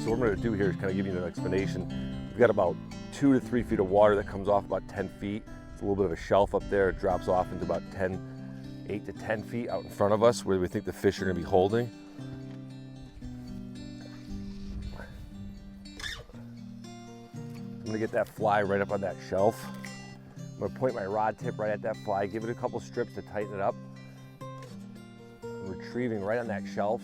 So what I'm gonna do here is kind of give you an explanation. We've got about 2 to 3 feet of water that comes off about 10 feet. It's a little bit of a shelf up there. It drops off into about 8 to 10 feet out in front of us where we think the fish are gonna be holding. I'm gonna get that fly right up on that shelf. I'm gonna point my rod tip right at that fly, give it a couple strips to tighten it up. I'm retrieving right on that shelf.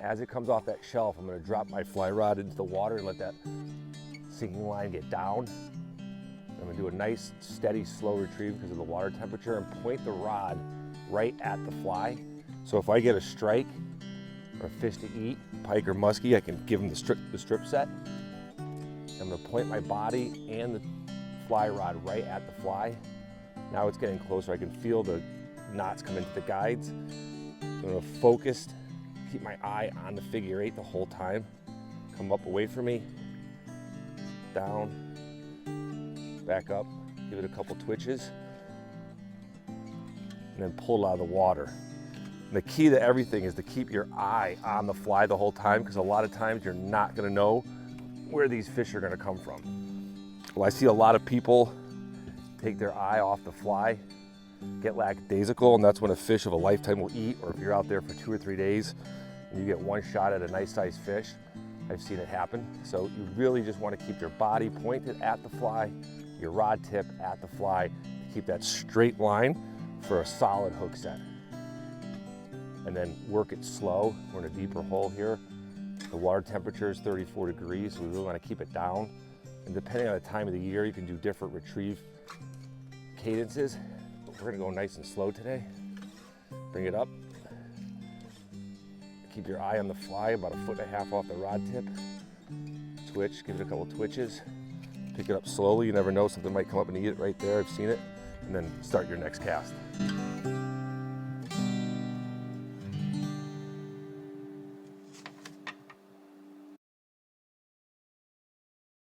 As it comes off that shelf, I'm gonna drop my fly rod into the water and let that sinking line get down. I'm gonna do a nice, steady, slow retrieve because of the water temperature and point the rod right at the fly. So if I get a strike or a fish to eat, pike or muskie, I can give them the strip set. I'm gonna point my body and the fly rod right at the fly. Now it's getting closer. I can feel the knots come into the guides. I'm gonna focus, keep my eye on the figure 8 the whole time. Come up away from me, down, back up, give it a couple twitches, and then pull it out of the water. And the key to everything is to keep your eye on the fly the whole time, because a lot of times you're not gonna know where these fish are gonna come from. Well, I see a lot of people take their eye off the fly, get lackadaisical, and that's when a fish of a lifetime will eat, or if you're out there for 2 or 3 days and you get one shot at a nice sized fish. I've seen it happen. So you really just want to keep your body pointed at the fly, your rod tip at the fly, to keep that straight line for a solid hook set. And then work it slow. We're in a deeper hole here. The water temperature is 34 degrees, so we really want to keep it down. And depending on the time of the year, you can do different retrieve cadences. But we're gonna go nice and slow today. Bring it up. Keep your eye on the fly, about 1.5 feet off the rod tip. Twitch, give it a couple twitches. Pick it up slowly, you never know, something might come up and eat it right there, I've seen it. And then start your next cast.